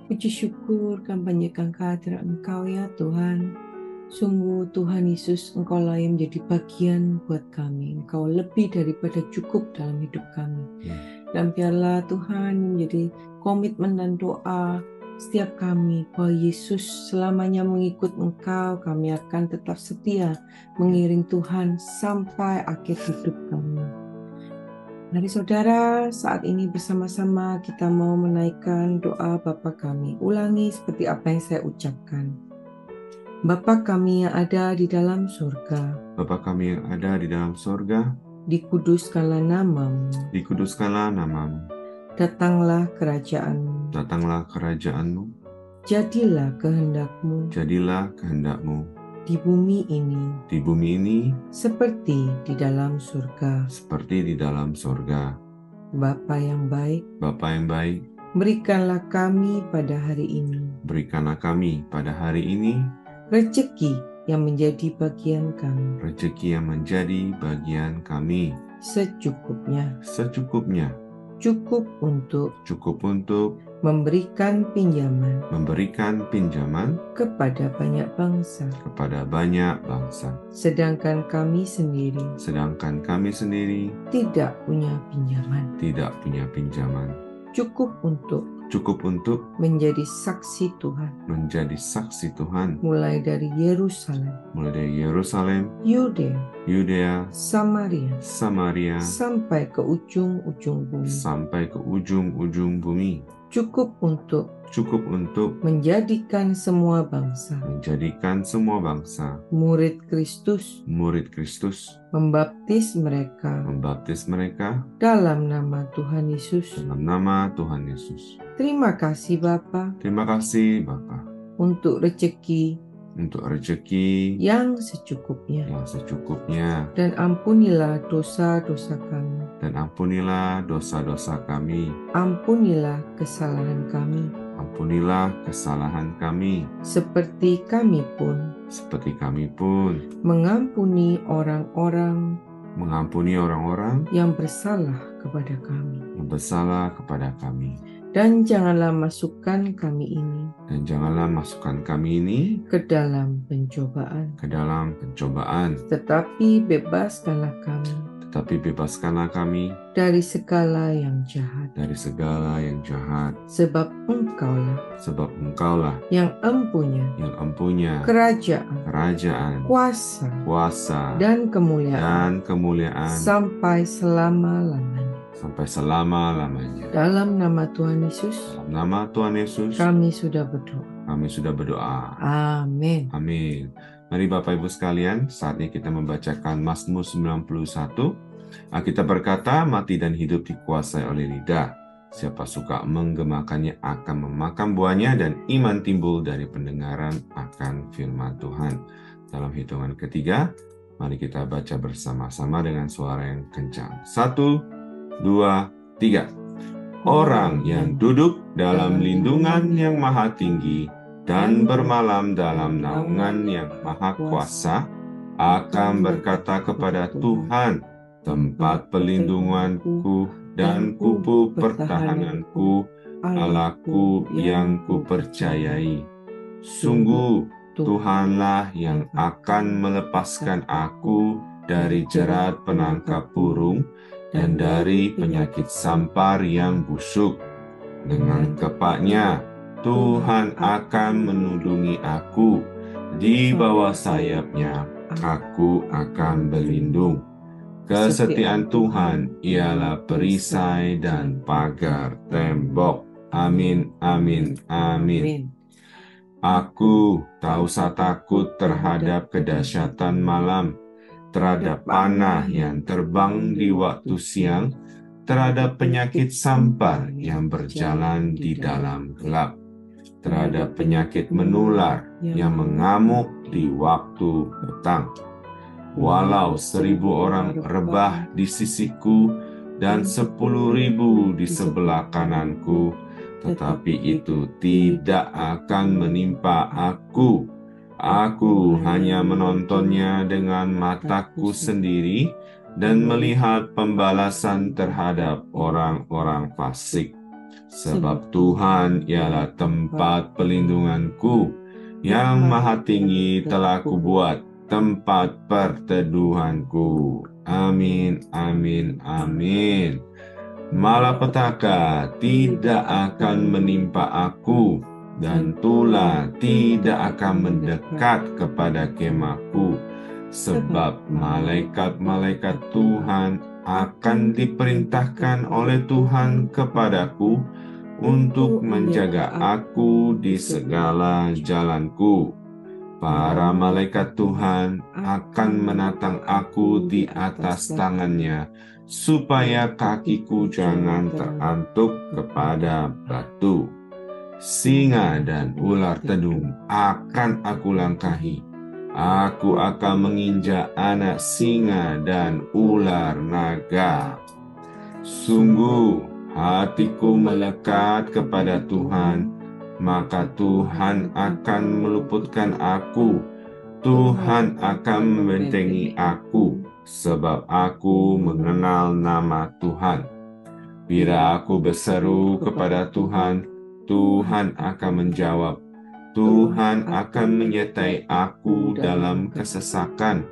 Puji syukur kampanyekan kehadiran Engkau ya Tuhan. Sungguh Tuhan Yesus, Engkaulah yang menjadi bagian buat kami. Engkau lebih daripada cukup dalam hidup kami. Dan biarlah Tuhan menjadi komitmen dan doa setiap kami bahwa Yesus selamanya mengikut Engkau. Kami akan tetap setia mengiring Tuhan sampai akhir hidup kami. Mari saudara, saat ini bersama-sama kita mau menaikkan doa Bapa kami. Ulangi seperti apa yang saya ucapkan. Bapa kami yang ada di dalam surga, Bapa kami yang ada di dalam surga, dikuduskanlah namamu, dikuduskanlah namamu, datanglah kerajaanmu, datanglah kerajaanmu, jadilah kehendakmu jadilah kehendakmu di bumi ini seperti di dalam surga. seperti di dalam surga. Bapa yang baik, Bapa yang baik, berikanlah kami pada hari ini berikanlah kami pada hari ini rezeki yang menjadi bagian kami rezeki yang menjadi bagian kami secukupnya, cukup untuk memberikan pinjaman kepada banyak bangsa, sedangkan kami sendiri tidak punya pinjaman, cukup untuk menjadi saksi Tuhan, mulai dari Yerusalem, Yudea, Samaria, sampai ke ujung-ujung bumi, cukup untuk menjadikan semua bangsa murid Kristus, membaptis mereka dalam nama Tuhan Yesus. Terima kasih Bapa untuk rezeki yang secukupnya, dan ampunilah dosa-dosa kami, ampunilah kesalahan kami, seperti kami pun mengampuni orang-orang yang bersalah kepada kami. Dan janganlah masukkan kami ini ke dalam pencobaan, tetapi bebaskanlah kami dari segala yang jahat. Sebab Engkaulah yang empunya kerajaan, kuasa, dan kemuliaan sampai selama-lamanya. Dalam nama Tuhan Yesus, kami sudah berdoa. Amin. Mari Bapak Ibu sekalian, saatnya kita membacakan Mazmur 91. Alkitab berkata, mati dan hidup dikuasai oleh lidah. Siapa suka menggemakannya akan memakan buahnya, dan iman timbul dari pendengaran akan firman Tuhan. Dalam hitungan ketiga, mari kita baca bersama-sama dengan suara yang kencang. 1, 2, 3. Orang yang duduk dalam lindungan yang maha tinggi dan bermalam dalam naungan yang maha kuasa akan berkata kepada Tuhan, tempat pelindunganku dan kubu pertahananku, Allahku yang kupercayai. Sungguh Tuhanlah yang akan melepaskan aku dari jerat penangkap burung dan dari penyakit sampar yang busuk. Dengan kepaknya Tuhan akan melindungi aku, di bawah sayapnya aku akan berlindung. Kesetiaan Tuhan ialah perisai dan pagar tembok. Amin, amin, amin. Aku tak usah takut terhadap kedahsyatan malam, terhadap panah yang terbang di waktu siang, terhadap penyakit sampar yang berjalan di dalam gelap, terhadap penyakit menular yang mengamuk di waktu petang. Walau 1.000 orang rebah di sisiku dan 10.000 di sebelah kananku, tetapi itu tidak akan menimpa aku. Aku hanya menontonnya dengan mataku sendiri dan melihat pembalasan terhadap orang-orang fasik. Sebab Tuhan ialah tempat pelindunganku, yang maha tinggi telah kubuat tempat perteduhanku. Amin, amin, amin. Malapetaka tidak akan menimpa aku, dan tulah tidak akan mendekat kepada kemahku, sebab malaikat-malaikat Tuhan akan diperintahkan oleh Tuhan kepadaku untuk menjaga aku di segala jalanku. Para malaikat Tuhan akan menatang aku di atas tangannya, supaya kakiku jangan terantuk kepada batu. Singa dan ular tedung akan aku langkahi. Aku akan menginjak anak singa dan ular naga. Sungguh, hatiku melekat kepada Tuhan, maka Tuhan akan meluputkan aku. Tuhan akan membentengi aku, sebab aku mengenal nama Tuhan. Bila aku berseru kepada Tuhan, Tuhan akan menjawab. Tuhan akan menyertai aku dalam kesesakan.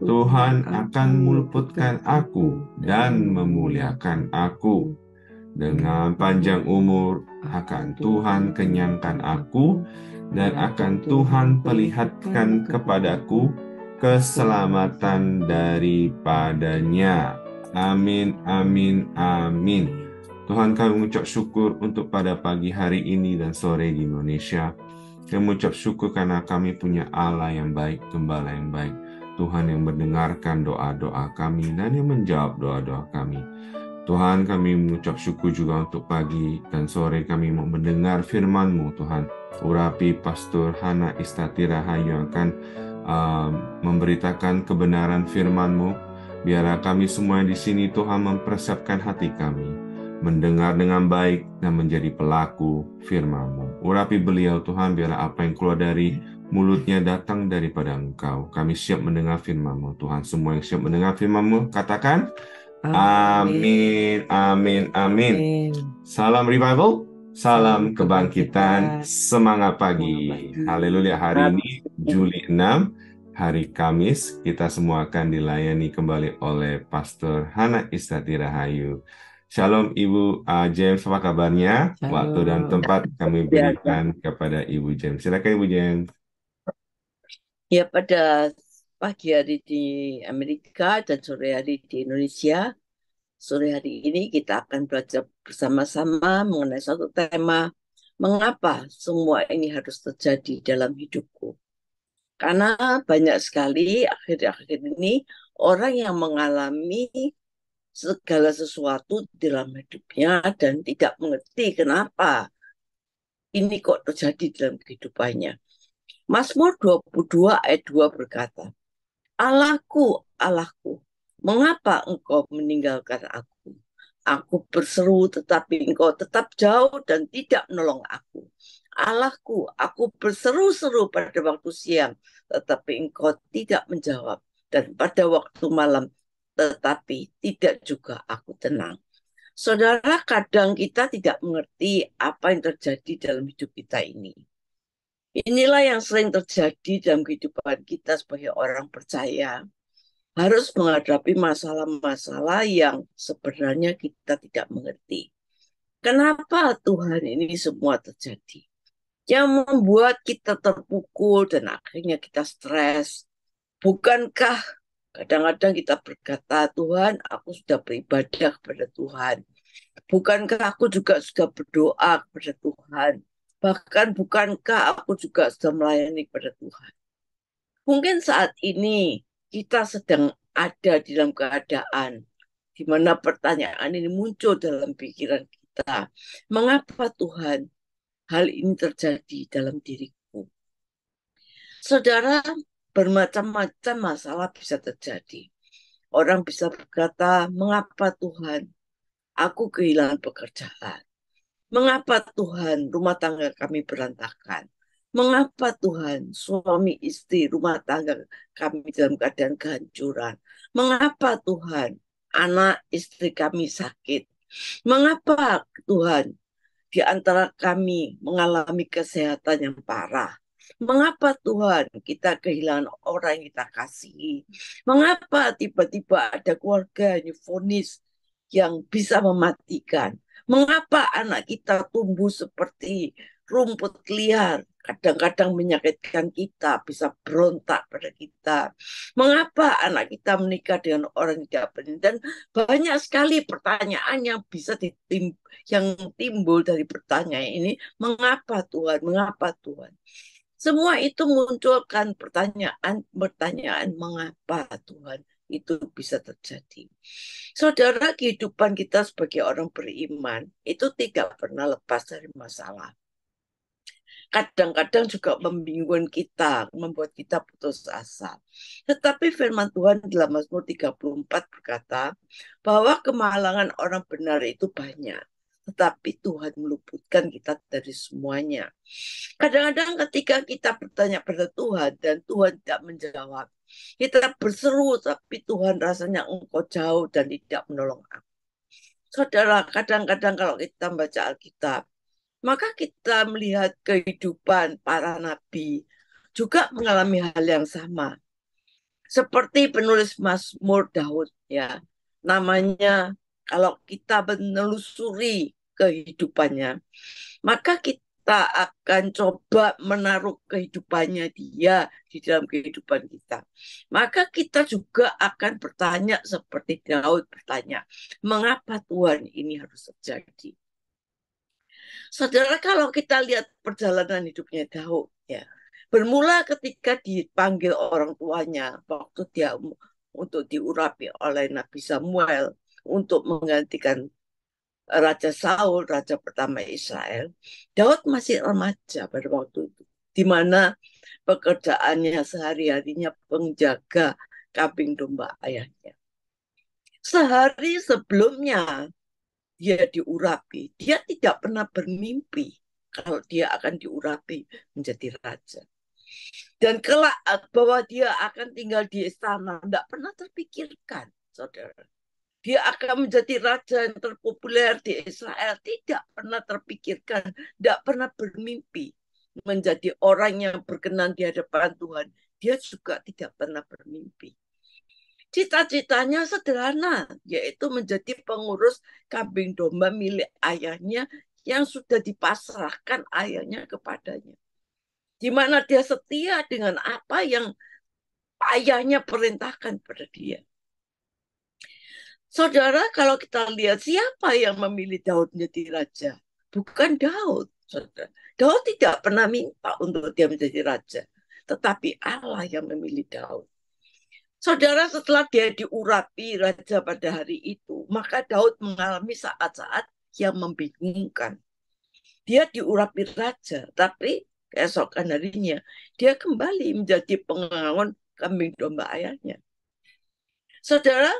Tuhan akan meluputkan aku dan memuliakan aku. Dengan panjang umur akan Tuhan kenyangkan aku, dan akan Tuhan perlihatkan kepadaku keselamatan daripadanya. Amin, amin, amin. Tuhan, kami mengucap syukur untuk pada pagi hari ini dan sore di Indonesia. Kami mengucap syukur karena kami punya Allah yang baik, Gembala yang baik. Tuhan yang mendengarkan doa-doa kami dan yang menjawab doa-doa kami. Tuhan, kami mengucap syukur juga untuk pagi dan sore kami mau mendengar firman-Mu, Tuhan. Urapi Pastor Hana Istati Rahayu yang akan memberitakan kebenaran firman-Mu. Biarlah kami semua di sini, Tuhan, mempersiapkan hati kami, mendengar dengan baik dan menjadi pelaku firman-Mu. Urapi beliau, Tuhan, biarlah apa yang keluar dari mulutnya datang daripada Engkau. Kami siap mendengar firman-Mu, Tuhan. Semua yang siap mendengar firman-Mu, katakan, amin, amin, amin. Salam revival, salam kebangkitan, semangat pagi. Haleluya, hari ini Juli 6, hari Kamis, kita semua akan dilayani kembali oleh Pastor Hana Istati Rahayu. Shalom Ibu James, apa kabarnya? Shalom. Waktu dan tempat kami berikan kepada Ibu James. Silakan Ibu James. Ya, pada pagi hari di Amerika dan sore hari di Indonesia. Sore hari ini kita akan belajar bersama-sama mengenai satu tema, mengapa semua ini harus terjadi dalam hidupku. Karena banyak sekali akhir-akhir ini orang yang mengalami segala sesuatu dalam hidupnya dan tidak mengerti kenapa ini kok terjadi dalam kehidupannya. Mazmur 22 ayat 2 berkata, Allahku, Allahku, mengapa engkau meninggalkan aku? Aku berseru tetapi engkau tetap jauh dan tidak menolong aku. Allahku, aku berseru-seru pada waktu siang tetapi engkau tidak menjawab. Dan pada waktu malam tetapi tidak juga aku tenang. Saudara, kadang kita tidak mengerti apa yang terjadi dalam hidup kita ini. Inilah yang sering terjadi dalam kehidupan kita sebagai orang percaya. Harus menghadapi masalah-masalah yang sebenarnya kita tidak mengerti. Kenapa Tuhan ini semua terjadi? Yang membuat kita terpukul dan akhirnya kita stres. Bukankah kadang-kadang kita berkata, Tuhan, aku sudah beribadah kepada Tuhan. Bukankah aku juga sudah berdoa kepada Tuhan? Bahkan bukankah aku juga sudah melayani kepada Tuhan? Mungkin saat ini kita sedang ada di dalam keadaan di mana pertanyaan ini muncul dalam pikiran kita. Mengapa Tuhan hal ini terjadi dalam diriku? Saudara, bermacam-macam masalah bisa terjadi. Orang bisa berkata, mengapa Tuhan aku kehilangan pekerjaan? Mengapa Tuhan rumah tangga kami berantakan? Mengapa Tuhan suami istri rumah tangga kami dalam keadaan kehancuran? Mengapa Tuhan anak istri kami sakit? Mengapa Tuhan di antara kami mengalami kesehatan yang parah? Mengapa Tuhan kita kehilangan orang yang kita kasihi? Mengapa tiba-tiba ada keluarga eufonis yang bisa mematikan? Mengapa anak kita tumbuh seperti rumput liar? Kadang-kadang menyakitkan kita, bisa berontak pada kita. Mengapa anak kita menikah dengan orang yang tidak benar? Dan banyak sekali pertanyaan yang bisa yang timbul dari pertanyaan ini. Mengapa Tuhan? Mengapa Tuhan? Semua itu munculkan pertanyaan mengapa Tuhan itu bisa terjadi. Saudara, kehidupan kita sebagai orang beriman itu tidak pernah lepas dari masalah. Kadang-kadang juga membingungkan kita, membuat kita putus asa. Tetapi firman Tuhan dalam Mazmur 34 berkata bahwa kemalangan orang benar itu banyak. Tetapi Tuhan meluputkan kita dari semuanya. Kadang-kadang ketika kita bertanya pada Tuhan dan Tuhan tidak menjawab, kita berseru tapi Tuhan rasanya engkau jauh dan tidak menolong aku. Saudara, kadang-kadang kalau kita baca Alkitab, maka kita melihat kehidupan para nabi juga mengalami hal yang sama. Seperti penulis Mazmur Daud, ya. Namanya, kalau kita menelusuri kehidupannya, maka kita akan coba menaruh kehidupannya dia di dalam kehidupan kita. Maka kita juga akan bertanya seperti Daud bertanya, mengapa Tuhan ini harus terjadi? Saudara, kalau kita lihat perjalanan hidupnya Daud, ya, bermula ketika dipanggil orang tuanya waktu dia untuk diurapi oleh Nabi Samuel untuk menggantikan Raja Saul, raja pertama Israel. Daud masih remaja pada waktu itu, di mana pekerjaannya sehari-harinya penjaga kambing domba ayahnya. Sehari sebelumnya dia diurapi, dia tidak pernah bermimpi kalau dia akan diurapi menjadi raja. Dan kelak bahwa dia akan tinggal di istana, tidak pernah terpikirkan, saudara. Dia akan menjadi raja yang terpopuler di Israel, tidak pernah terpikirkan, tidak pernah bermimpi menjadi orang yang berkenan di hadapan Tuhan. Dia juga tidak pernah bermimpi. Cita-citanya sederhana, yaitu menjadi pengurus kambing domba milik ayahnya yang sudah dipasrahkan ayahnya kepadanya. Di mana dia setia dengan apa yang ayahnya perintahkan pada dia. Saudara, kalau kita lihat siapa yang memilih Daud menjadi raja? Bukan Daud, saudara. Daud tidak pernah minta untuk dia menjadi raja, tetapi Allah yang memilih Daud. Saudara, setelah dia diurapi raja pada hari itu, maka Daud mengalami saat-saat yang membingungkan. Dia diurapi raja, tapi keesokan harinya dia kembali menjadi pengawan kambing domba ayahnya. Saudara,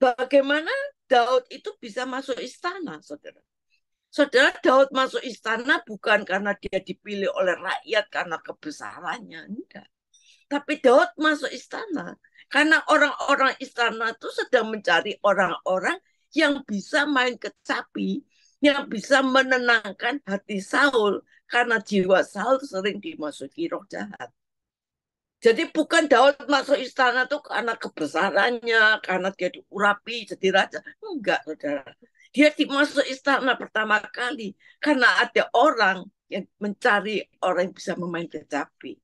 bagaimana Daud itu bisa masuk istana, saudara? Saudara, Daud masuk istana bukan karena dia dipilih oleh rakyat karena kebesarannya, enggak. Tapi Daud masuk istana karena orang-orang istana itu sedang mencari orang-orang yang bisa main kecapi, yang bisa menenangkan hati Saul, karena jiwa Saul sering dimasuki roh jahat. Jadi bukan Daud masuk istana itu karena kebesarannya, karena dia diurapi jadi raja. Enggak, saudara. Dia masuk istana pertama kali karena ada orang yang mencari orang yang bisa memain kecapi.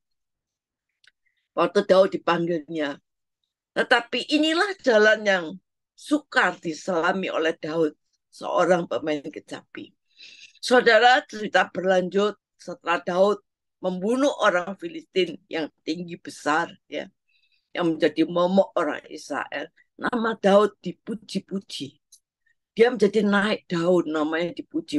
Waktu Daud dipanggilnya. Tetapi inilah jalan yang sukar diselami oleh Daud, seorang pemain kecapi. Saudara, cerita berlanjut setelah Daud membunuh orang Filistin yang tinggi besar, ya, yang menjadi momok orang Israel. Nama Daud dipuji-puji. Dia menjadi naik daun, namanya dipuji.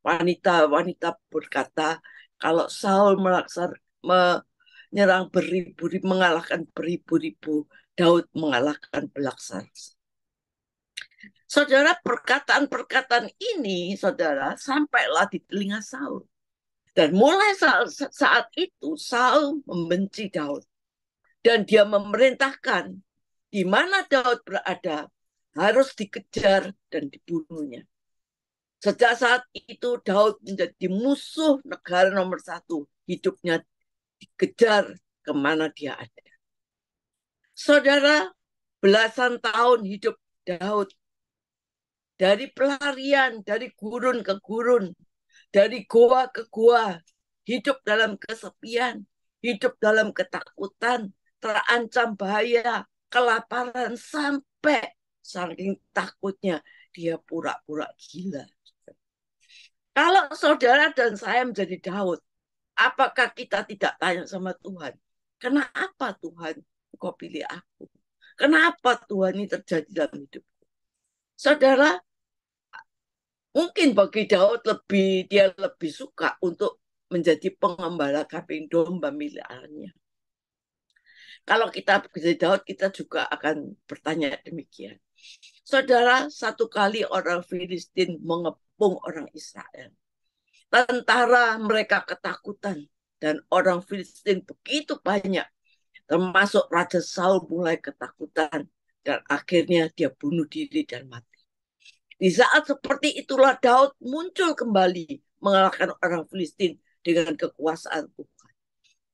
Wanita-wanita berkata, kalau Saul menyerang beribu-ribu, mengalahkan beribu-ribu, Daud mengalahkan belasan. Saudara, perkataan-perkataan ini, saudara, sampailah di telinga Saul. Dan mulai saat itu, Saul membenci Daud. Dan dia memerintahkan di mana Daud berada, harus dikejar dan dibunuhnya. Sejak saat itu Daud menjadi musuh negara nomor 1. Hidupnya dikejar kemana dia ada. Saudara, belasan tahun hidup Daud. Dari pelarian, dari gurun ke gurun, dari goa ke goa, hidup dalam kesepian, hidup dalam ketakutan, terancam bahaya, kelaparan, sampai saking takutnya dia pura-pura gila. Kalau saudara dan saya menjadi Daud, apakah kita tidak tanya sama Tuhan? Kenapa Tuhan kau pilih aku? Kenapa Tuhan ini terjadi dalam hidupku? Saudara, mungkin bagi Daud dia lebih suka untuk menjadi pengembala kambing domba milik anaknya. Kalau kita menjadi Daud, kita juga akan bertanya demikian. Saudara, satu kali orang Filistin mengepung orang Israel. Tentara mereka ketakutan dan orang Filistin begitu banyak. Termasuk Raja Saul mulai ketakutan dan akhirnya dia bunuh diri dan mati. Di saat seperti itulah Daud muncul kembali mengalahkan orang Filistin dengan kekuasaan Tuhan.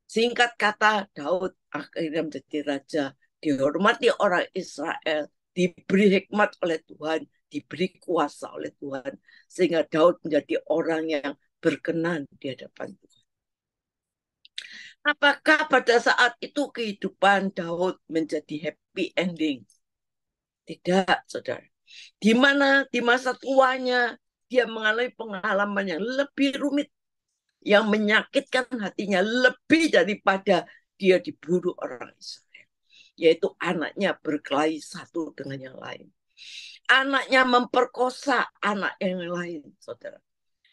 Singkat kata, Daud akhirnya menjadi raja, dihormati orang Israel, diberi hikmat oleh Tuhan, diberi kuasa oleh Tuhan, sehingga Daud menjadi orang yang berkenan di hadapan Tuhan. Apakah pada saat itu kehidupan Daud menjadi happy ending? Tidak, saudara. Di mana di masa tuanya dia mengalami pengalaman yang lebih rumit, yang menyakitkan hatinya lebih daripada dia dibunuh orang Israel, yaitu anaknya berkelahi satu dengan yang lain. Anaknya memperkosa anak yang lain, saudara.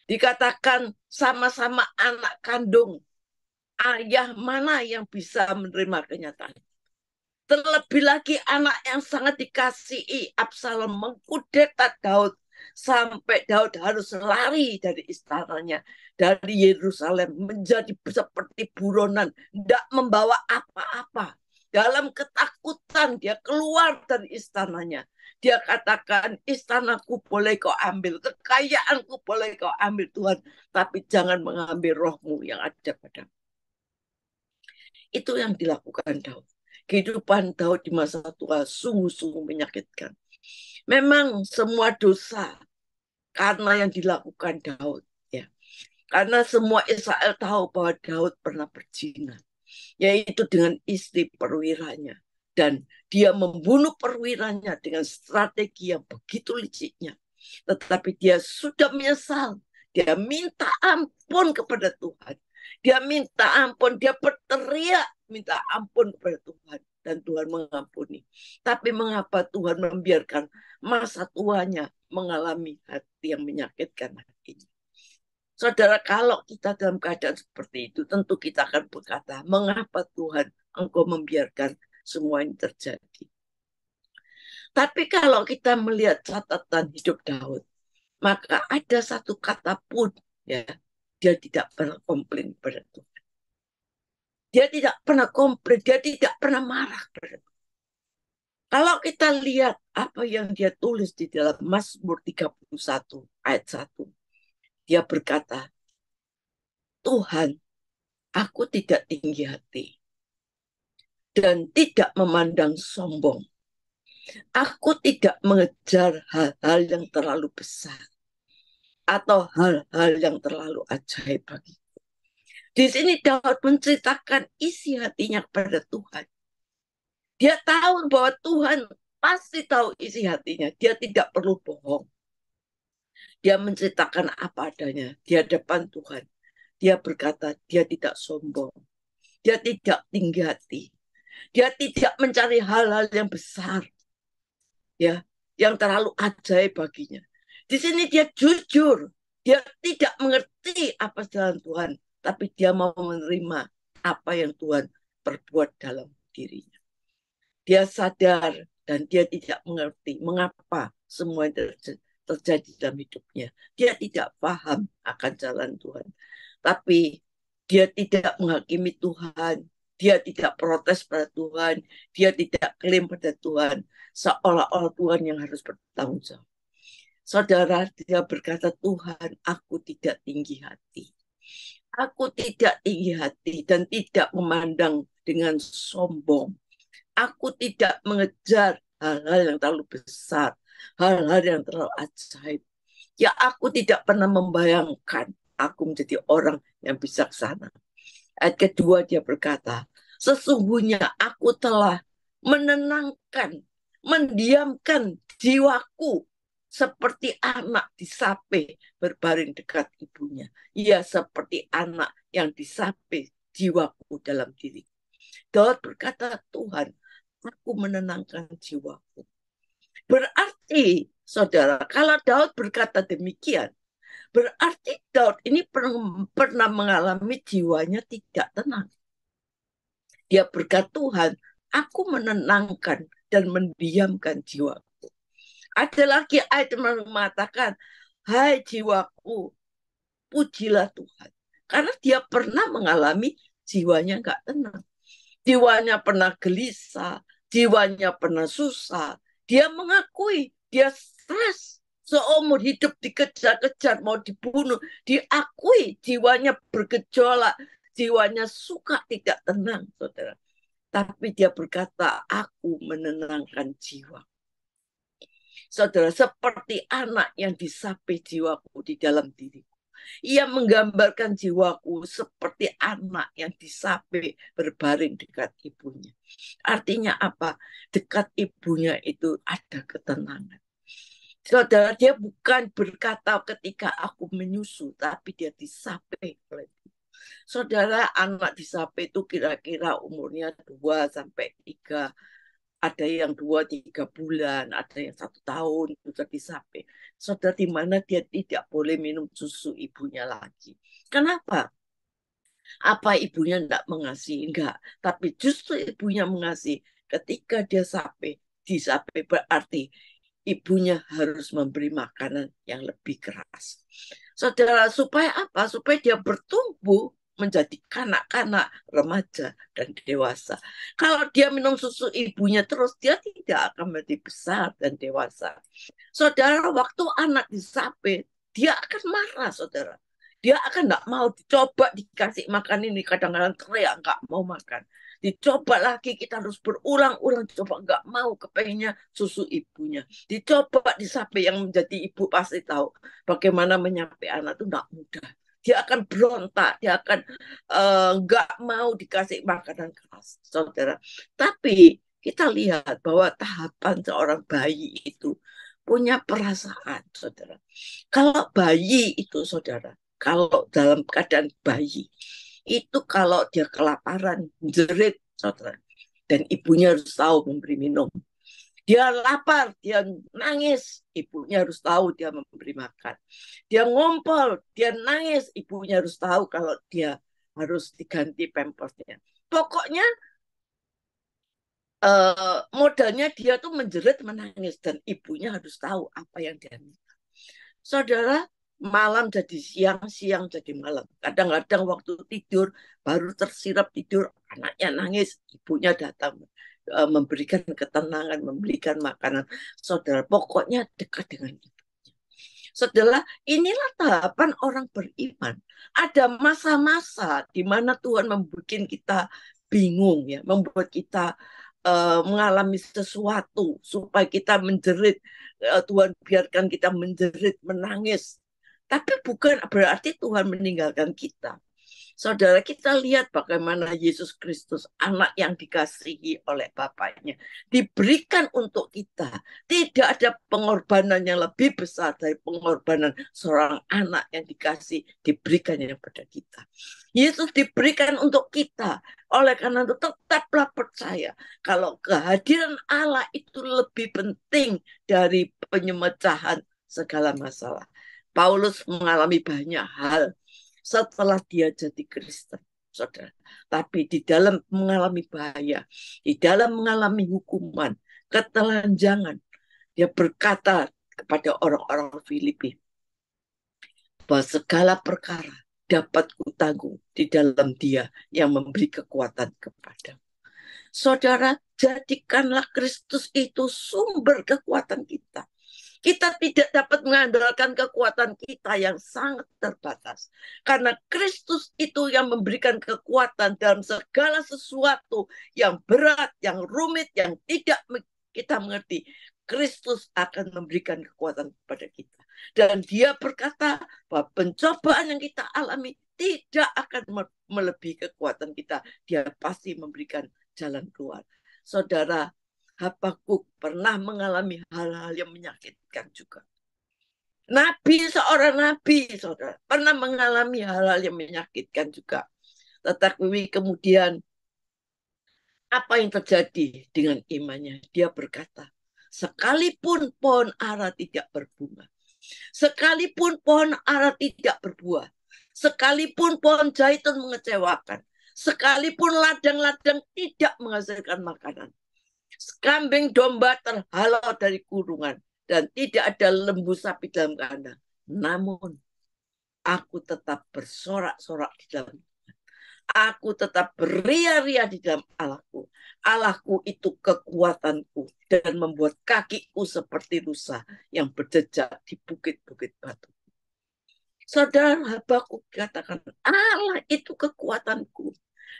Dikatakan sama-sama anak kandung, ayah mana yang bisa menerima kenyataan? Terlebih lagi anak yang sangat dikasihi, Absalom, mengkudeta Daud sampai Daud harus lari dari istananya, dari Yerusalem, menjadi seperti buronan, tidak membawa apa-apa. Dalam ketakutan dia keluar dari istananya. Dia katakan, istanaku boleh kau ambil, kekayaanku boleh kau ambil Tuhan, tapi jangan mengambil rohmu yang ada padamu. Itu yang dilakukan Daud. Kehidupan Daud di masa tua sungguh-sungguh menyakitkan. Memang semua dosa karena yang dilakukan Daud, ya. Karena semua Israel tahu bahwa Daud pernah berzina, yaitu dengan istri perwiranya, dan dia membunuh perwiranya dengan strategi yang begitu liciknya. Tetapi dia sudah menyesal, dia minta ampun kepada Tuhan. Dia minta ampun, dia berteriak minta ampun kepada Tuhan, dan Tuhan mengampuni. Tapi mengapa Tuhan membiarkan masa tuanya mengalami hati yang menyakitkan hatinya? Saudara, kalau kita dalam keadaan seperti itu, tentu kita akan berkata, mengapa Tuhan Engkau membiarkan semua ini terjadi? Tapi kalau kita melihat catatan hidup Daud, maka ada satu kata pun, ya, dia tidak pernah komplain pada Tuhan. Dia tidak pernah komplain, dia tidak pernah marah pada Tuhan. Kalau kita lihat apa yang dia tulis di dalam Mazmur 31 ayat 1, dia berkata, Tuhan, aku tidak tinggi hati dan tidak memandang sombong. Aku tidak mengejar hal-hal yang terlalu besar atau hal-hal yang terlalu ajaib bagiku. Di sini Daud menceritakan isi hatinya kepada Tuhan. Dia tahu bahwa Tuhan pasti tahu isi hatinya. Dia tidak perlu bohong. Dia menceritakan apa adanya di hadapan Tuhan. Dia berkata, dia tidak sombong. Dia tidak tinggi hati. Dia tidak mencari hal-hal yang besar, ya, yang terlalu ajaib baginya. Di sini dia jujur. Dia tidak mengerti apa jalan Tuhan, tapi dia mau menerima apa yang Tuhan perbuat dalam dirinya. Dia sadar dan dia tidak mengerti mengapa semua itu terjadi dalam hidupnya. Dia tidak paham akan jalan Tuhan. Tapi dia tidak menghakimi Tuhan. Dia tidak protes pada Tuhan. Dia tidak klaim pada Tuhan. Seolah-olah Tuhan yang harus bertanggung jawab. Saudara, dia berkata, Tuhan, aku tidak tinggi hati. Aku tidak tinggi hati dan tidak memandang dengan sombong. Aku tidak mengejar hal-hal yang terlalu besar, hal-hal yang terlalu ajaib. Ya, aku tidak pernah membayangkan aku menjadi orang yang bijaksana. Ayat kedua dia berkata, sesungguhnya aku telah menenangkan, mendiamkan jiwaku seperti anak disape berbaring dekat ibunya. Ia seperti anak yang disape jiwaku dalam diri. Daud berkata, Tuhan, aku menenangkan jiwaku. Berarti, saudara, kalau Daud berkata demikian, berarti Daud ini pernah mengalami jiwanya tidak tenang. Dia berkata, Tuhan, aku menenangkan dan mendiamkan jiwaku. Ada lagi ayat yang mengatakan, hai jiwaku, pujilah Tuhan. Karena dia pernah mengalami jiwanya nggak tenang. Jiwanya pernah gelisah, jiwanya pernah susah. Dia mengakui, dia stres. Seumur hidup dikejar-kejar, mau dibunuh. Diakui jiwanya bergejolak, jiwanya suka tidak tenang, saudara. Tapi dia berkata, aku menenangkan jiwa. Saudara, seperti anak yang disape jiwaku di dalam diriku. Ia menggambarkan jiwaku seperti anak yang disape berbaring dekat ibunya. Artinya apa? Dekat ibunya itu ada ketenangan. Saudara, dia bukan berkata ketika aku menyusu, tapi dia disape oleh ibu. Saudara, anak disape itu kira-kira umurnya 2-3. Ada yang 2-3 bulan, ada yang 1 tahun sudah disape. Saudara, di mana dia tidak boleh minum susu ibunya lagi. Kenapa? Apa ibunya tidak mengasihi? Enggak. Tapi justru ibunya mengasihi. Ketika dia disape berarti ibunya harus memberi makanan yang lebih keras. Saudara, supaya apa? Supaya dia bertumbuh menjadi kanak-kanak, remaja, dan dewasa. Kalau dia minum susu ibunya terus, dia tidak akan menjadi besar dan dewasa. Saudara, waktu anak disape, dia akan marah, saudara. Dia akan nggak mau dicoba dikasih makan ini, kadang-kadang teriak nggak mau makan. Dicoba lagi, kita harus berulang-ulang coba, nggak mau, kepengennya susu ibunya. Dicoba disape, yang menjadi ibu pasti tahu bagaimana menyape anak itu nggak mudah. Dia akan berontak, dia akan nggak mau dikasih makanan keras, saudara. Tapi kita lihat bahwa tahapan seorang bayi itu punya perasaan, saudara. Kalau bayi itu, saudara, kalau dalam keadaan bayi, itu kalau dia kelaparan, jerit, saudara. Dan ibunya harus tahu memberi minum. Dia lapar, dia nangis, ibunya harus tahu dia memberi makan. Dia ngompol, dia nangis, ibunya harus tahu kalau dia harus diganti pampersnya. Pokoknya modalnya dia tuh menjerit, menangis, dan ibunya harus tahu apa yang dia minta. Saudara, malam jadi siang, siang jadi malam. Kadang-kadang waktu tidur, baru tersirap tidur, anaknya nangis, ibunya datang memberikan ketenangan, memberikan makanan. Saudara, pokoknya dekat dengan ibunya. Saudara, inilah tahapan orang beriman. Ada masa-masa di mana Tuhan membuat kita bingung, ya, membuat kita mengalami sesuatu supaya kita menjerit. Tuhan biarkan kita menjerit, menangis. Tapi bukan berarti Tuhan meninggalkan kita. Saudara, kita lihat bagaimana Yesus Kristus, anak yang dikasihi oleh Bapaknya, diberikan untuk kita. Tidak ada pengorbanan yang lebih besar dari pengorbanan seorang anak yang dikasih, diberikannya pada kita. Yesus diberikan untuk kita. Oleh karena itu tetaplah percaya kalau kehadiran Allah itu lebih penting dari penyemecahan segala masalah. Paulus mengalami banyak hal setelah dia jadi Kristen, saudara. Tapi di dalam mengalami bahaya, di dalam mengalami hukuman, ketelanjangan, dia berkata kepada orang-orang Filipi bahwa segala perkara dapat kutanggung di dalam Dia yang memberi kekuatan kepada. Saudara, jadikanlah Kristus itu sumber kekuatan kita. Kita tidak dapat mengandalkan kekuatan kita yang sangat terbatas. Karena Kristus itu yang memberikan kekuatan dalam segala sesuatu yang berat, yang rumit, yang tidak kita mengerti. Kristus akan memberikan kekuatan kepada kita. Dan dia berkata bahwa pencobaan yang kita alami tidak akan melebihi kekuatan kita. Dia pasti memberikan jalan keluar. Saudara, Habakuk pernah mengalami hal-hal yang menyakitkan juga. Seorang nabi, saudara, pernah mengalami hal-hal yang menyakitkan juga. Tetapi kemudian apa yang terjadi dengan imannya? Dia berkata, sekalipun pohon ara tidak berbunga, sekalipun pohon ara tidak berbuah, sekalipun pohon zaitun mengecewakan, sekalipun ladang-ladang tidak menghasilkan makanan, kambing domba terhalau dari kurungan, dan tidak ada lembu sapi dalam kandang, namun aku tetap bersorak-sorak di dalam Tuhan. Aku tetap beria-ria di dalam Allahku. Allahku itu kekuatanku dan membuat kakiku seperti rusa yang berjejak di bukit-bukit batu. Saudara, Habakuk katakan, Allah itu kekuatanku.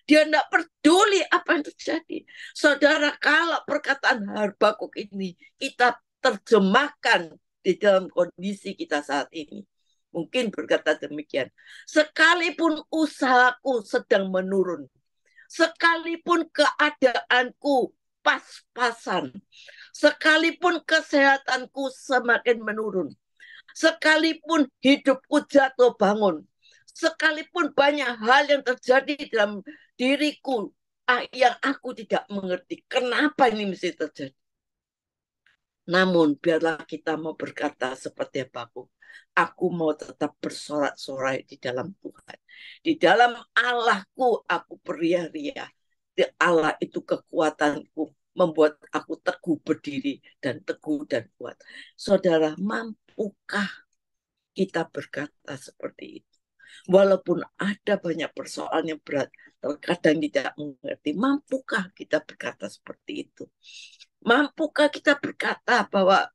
Dia tidak peduli apa yang terjadi. Saudara, kalau perkataan Habakuk ini kita terjemahkan di dalam kondisi kita saat ini, mungkin berkata demikian. Sekalipun usahaku sedang menurun, sekalipun keadaanku pas-pasan, sekalipun kesehatanku semakin menurun, sekalipun hidupku jatuh bangun, sekalipun banyak hal yang terjadi dalam diriku yang aku tidak mengerti kenapa ini mesti terjadi. Namun biarlah kita mau berkata seperti Habakuk, aku mau tetap bersorak-sorai di dalam Tuhan. Di dalam Allahku aku beria-ria. Allah itu kekuatanku, membuat aku teguh berdiri dan teguh dan kuat. Saudara, mampukah kita berkata seperti itu? Walaupun ada banyak persoalan yang berat, terkadang tidak mengerti, mampukah kita berkata seperti itu? Mampukah kita berkata bahwa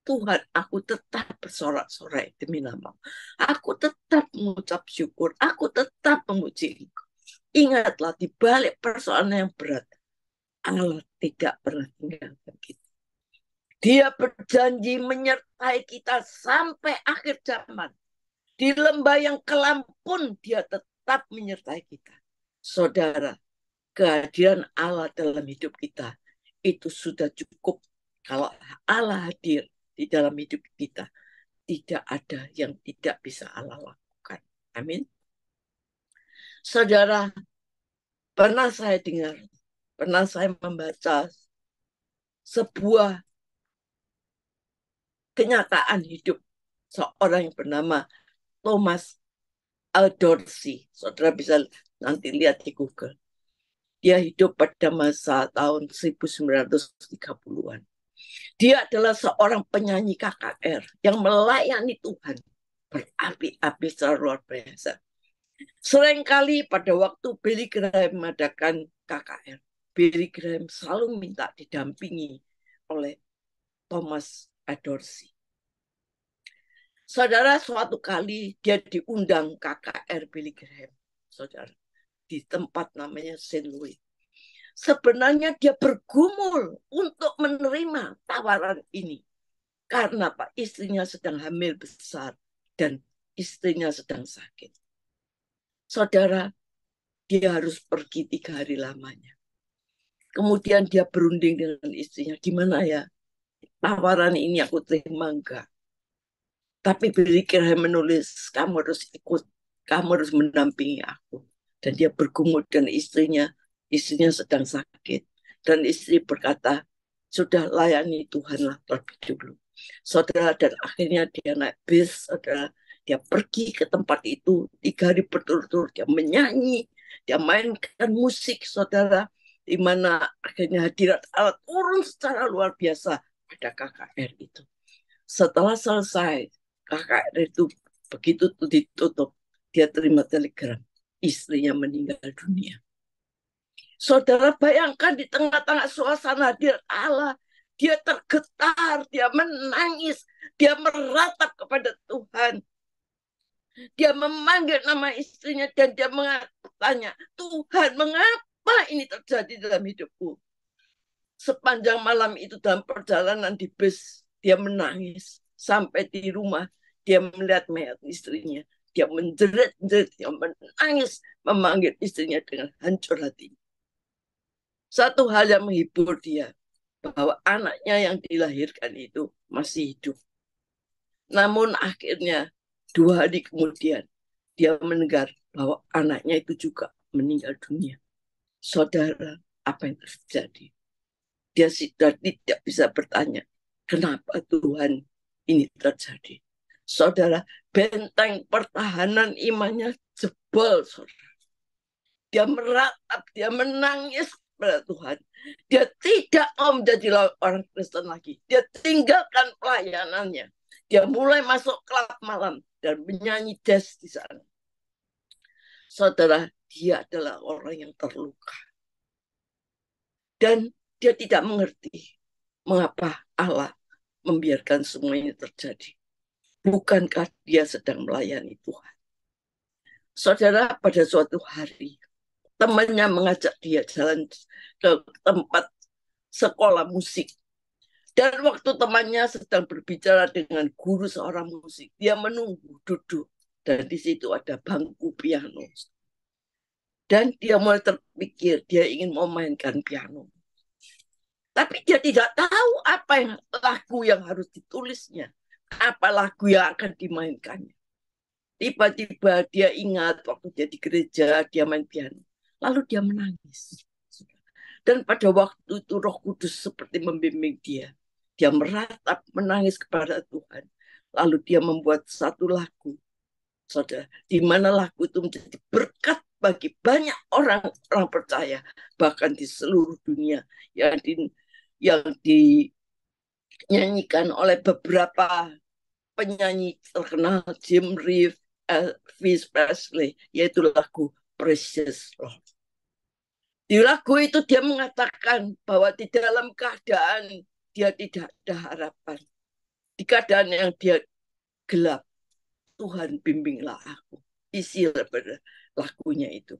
Tuhan, aku tetap bersorak-sorai demi nama. Aku tetap mengucap syukur, aku tetap memuji Engkau. Ingatlah, di balik persoalan yang berat, Allah tidak pernah tinggalkan kita. Dia berjanji menyertai kita sampai akhir zaman. Di lembah yang kelam pun dia tetap menyertai kita. Saudara, kehadiran Allah dalam hidup kita itu sudah cukup. Kalau Allah hadir di dalam hidup kita, tidak ada yang tidak bisa Allah lakukan. Amin. Saudara, pernah saya dengar, pernah saya membaca sebuah kenyataan hidup seorang yang bernama Thomas Dorsey. Saudara bisa nanti lihat di Google. Dia hidup pada masa tahun 1930-an. Dia adalah seorang penyanyi KKR yang melayani Tuhan berapi-api secara luar biasa. Seringkali pada waktu Billy Graham mengadakan KKR, Billy Graham selalu minta didampingi oleh Thomas Dorsey. Saudara, suatu kali dia diundang KKR Billy Graham, saudara, di tempat namanya St. Louis. Sebenarnya dia bergumul untuk menerima tawaran ini. Karena Pak, istrinya sedang hamil besar dan istrinya sedang sakit. Saudara, dia harus pergi 3 hari lamanya. Kemudian dia berunding dengan istrinya, gimana ya, tawaran ini aku terima enggak? Tapi Billy Graham menulis, kamu harus ikut, kamu harus mendampingi aku. Dan dia bergumul dengan istrinya sedang sakit. Dan istri berkata, sudah layani Tuhanlah terlebih dulu. Saudara, dan akhirnya dia naik bis, saudara, dia pergi ke tempat itu 3 hari berturut-turut, dia menyanyi, dia mainkan musik, saudara, di mana akhirnya hadirat Allah turun secara luar biasa pada KKR itu. Setelah selesai, KKR itu begitu ditutup, dia terima telegram, istrinya meninggal dunia. Saudara, bayangkan di tengah-tengah suasana hadirat Allah, Dia tergetar, dia menangis, dia meratap kepada Tuhan. Dia memanggil nama istrinya dan dia bertanya, Tuhan, mengapa ini terjadi dalam hidupku? Sepanjang malam itu dalam perjalanan di bus, dia menangis. Sampai di rumah, dia melihat mayat istrinya. Dia menjerit-jerit, dia menangis, memanggil istrinya dengan hancur hati. Satu hal yang menghibur dia, bahwa anaknya yang dilahirkan itu masih hidup. Namun akhirnya 2 hari kemudian, dia mendengar bahwa anaknya itu juga meninggal dunia. Saudara, apa yang terjadi? Dia sudah tidak bisa bertanya, kenapa Tuhan ini terjadi? Saudara, benteng pertahanan imannya jebol, saudara. Dia meratap, dia menangis kepada Tuhan. Dia tidak mau menjadi orang Kristen lagi. Dia tinggalkan pelayanannya. Dia mulai masuk klub malam dan menyanyi jazz di sana. Saudara, dia adalah orang yang terluka. Dan dia tidak mengerti mengapa Allah membiarkan semua ini terjadi. Bukankah dia sedang melayani Tuhan? Saudara, pada suatu hari, temannya mengajak dia jalan ke tempat sekolah musik. Dan waktu temannya sedang berbicara dengan guru seorang musik, dia menunggu duduk. Dan di situ ada bangku piano. Dan dia mulai terpikir, dia ingin memainkan piano. Tapi dia tidak tahu apa yang lagu yang harus ditulisnya. Apa lagu yang akan dimainkannya. Tiba-tiba dia ingat waktu dia di gereja, dia main piano. Lalu dia menangis. Dan pada waktu itu Roh Kudus seperti membimbing dia. Dia meratap, menangis kepada Tuhan. Lalu dia membuat satu lagu. Saudara, di mana lagu itu menjadi berkat bagi banyak orang percaya. Bahkan di seluruh dunia. Yang dinyanyikan oleh beberapa penyanyi terkenal, Jim Reeves, Elvis Presley, yaitu lagu Precious Lord. Di lagu itu dia mengatakan bahwa di dalam keadaan dia tidak ada harapan. Di keadaan yang dia gelap, Tuhan bimbinglah aku. Isi pada lagunya itu.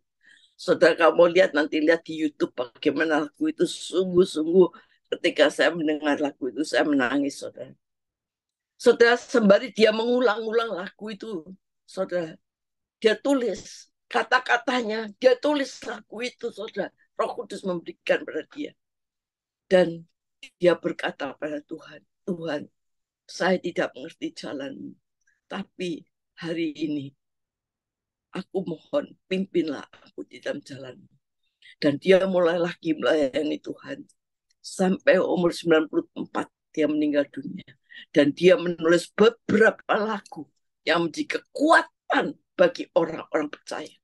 Saudara kamu lihat, nanti lihat di YouTube bagaimana lagu itu sungguh-sungguh ketika saya mendengar lagu itu, saya menangis, saudara. Saudara, sembari dia mengulang-ulang lagu itu, saudara, dia tulis kata-katanya, dia tulis lagu itu, saudara. Roh Kudus memberikan pada dia. Dan dia berkata pada Tuhan, Tuhan, saya tidak mengerti jalanmu, tapi hari ini aku mohon pimpinlah aku di dalam jalanmu. Dan dia mulai lagi melayani Tuhan. Sampai umur 94 dia meninggal dunia. Dan dia menulis beberapa lagu yang menjadi kekuatan bagi orang-orang percaya.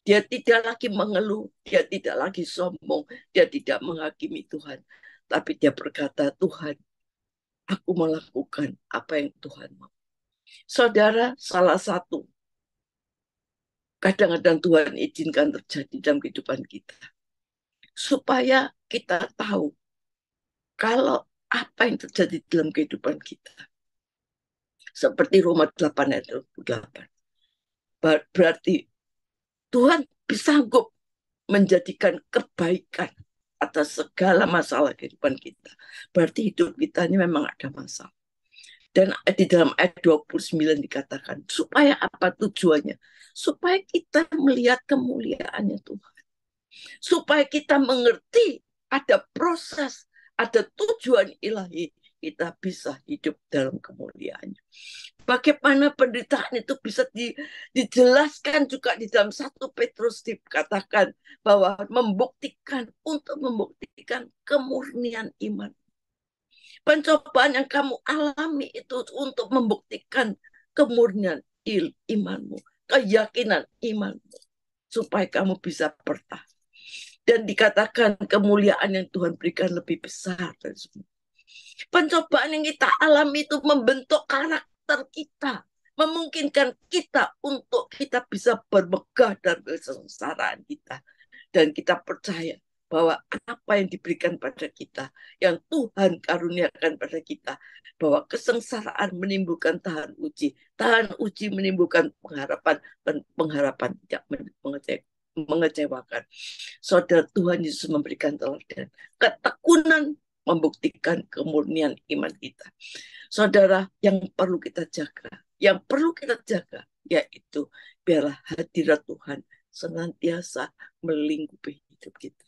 Dia tidak lagi mengeluh, dia tidak lagi sombong, dia tidak menghakimi Tuhan. Tapi dia berkata, Tuhan, aku melakukan apa yang Tuhan mau. Saudara, salah satu kadang-kadang Tuhan izinkan terjadi dalam kehidupan kita. Supaya kita tahu kalau apa yang terjadi dalam kehidupan kita. Seperti Roma 8 ayat 28. Berarti Tuhan sanggup menjadikan kebaikan atas segala masalah kehidupan kita. Berarti hidup kita ini memang ada masalah. Dan di dalam ayat 29 dikatakan, supaya apa tujuannya? Supaya kita melihat kemuliaannya Tuhan. Supaya kita mengerti ada proses, ada tujuan ilahi, kita bisa hidup dalam kemuliaannya. Bagaimana penderitaan itu bisa dijelaskan juga di dalam 1 Petrus dikatakan bahwa untuk membuktikan kemurnian iman. Pencobaan yang kamu alami itu untuk membuktikan kemurnian imanmu, keyakinan imanmu, supaya kamu bisa bertahan. Dan dikatakan kemuliaan yang Tuhan berikan lebih besar dari semua. Pencobaan yang kita alami itu membentuk karakter kita, memungkinkan kita untuk kita bisa bermegah dalam kesengsaraan kita. Dan kita percaya bahwa apa yang diberikan pada kita, yang Tuhan karuniakan pada kita, bahwa kesengsaraan menimbulkan tahan uji menimbulkan pengharapan, dan pengharapan tidak mengecewakan. Saudara, Tuhan Yesus memberikan teladan. Ketekunan membuktikan kemurnian iman kita. Saudara, yang perlu kita jaga, yaitu biarlah hadirat Tuhan senantiasa melingkupi hidup kita.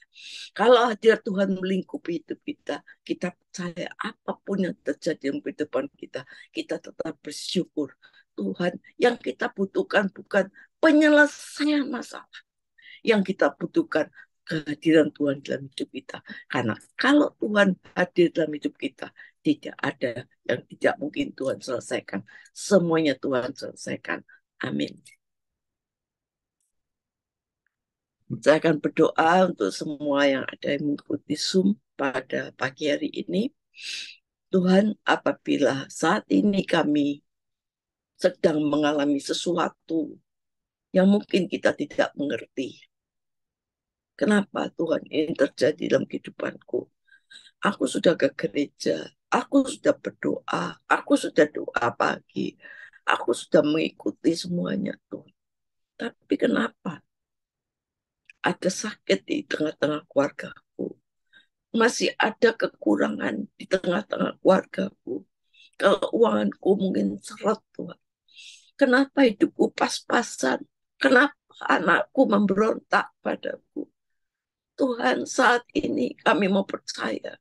Kalau hadirat Tuhan melingkupi hidup kita, kita percaya apapun yang terjadi dalam kehidupan kita, kita tetap bersyukur. Tuhan, yang kita butuhkan bukan penyelesaian masalah, yang kita butuhkan kehadiran Tuhan dalam hidup kita. Karena kalau Tuhan hadir dalam hidup kita, tidak ada yang tidak mungkin Tuhan selesaikan. Semuanya Tuhan selesaikan. Amin. Saya akan berdoa untuk semua yang ada yang mengikuti Zoom pada pagi hari ini. Tuhan, apabila saat ini kami sedang mengalami sesuatu yang mungkin kita tidak mengerti, kenapa Tuhan ini terjadi dalam kehidupanku? Aku sudah ke gereja, aku sudah berdoa, aku sudah doa pagi, aku sudah mengikuti semuanya Tuhan. Tapi kenapa ada sakit di tengah-tengah keluargaku? Masih ada kekurangan di tengah-tengah keluargaku. Keuanganku mungkin seret Tuhan. Kenapa hidupku pas-pasan? Kenapa anakku memberontak padaku? Tuhan, saat ini kami mau percaya.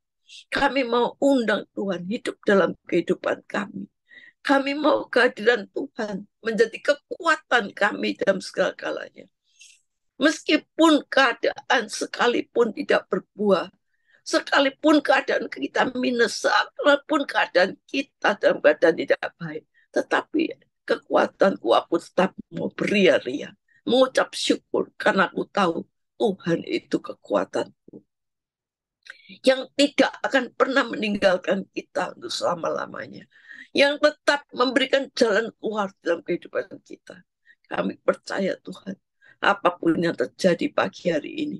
Kami mau undang Tuhan hidup dalam kehidupan kami. Kami mau kehadiran Tuhan menjadi kekuatan kami dalam segala kalanya. Meskipun keadaan sekalipun tidak berbuah, sekalipun keadaan kita minus, sekalipun keadaan kita dalam keadaan tidak baik, tetapi kekuatanku aku tetap mau beria-ria, mengucap syukur karena aku tahu Tuhan itu kekuatanku yang tidak akan pernah meninggalkan kita untuk selama-lamanya, yang tetap memberikan jalan keluar dalam kehidupan kita. Kami percaya Tuhan, apapun yang terjadi pagi hari ini,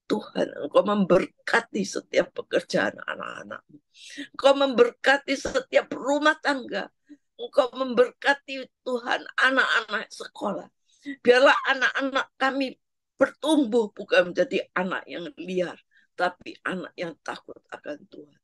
Tuhan, Engkau memberkati setiap pekerjaan anak-anak-Mu. Engkau memberkati setiap rumah tangga. Engkau memberkati Tuhan anak-anak sekolah. Biarlah anak-anak kami bertumbuh bukan menjadi anak yang liar, tapi anak yang takut akan Tuhan.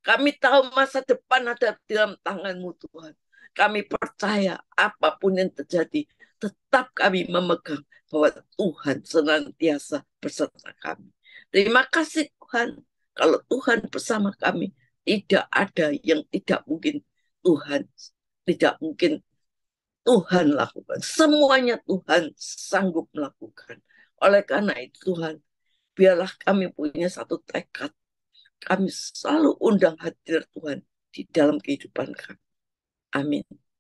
Kami tahu masa depan ada di dalam tangan-Mu Tuhan. Kami percaya apapun yang terjadi, tetap kami memegang bahwa Tuhan senantiasa beserta kami. Terima kasih Tuhan. Kalau Tuhan bersama kami, tidak ada yang tidak mungkin Tuhan lakukan. Semuanya Tuhan sanggup melakukan. Oleh karena itu Tuhan, biarlah kami punya satu tekad. Kami selalu undang hadir Tuhan di dalam kehidupan kami. Amin.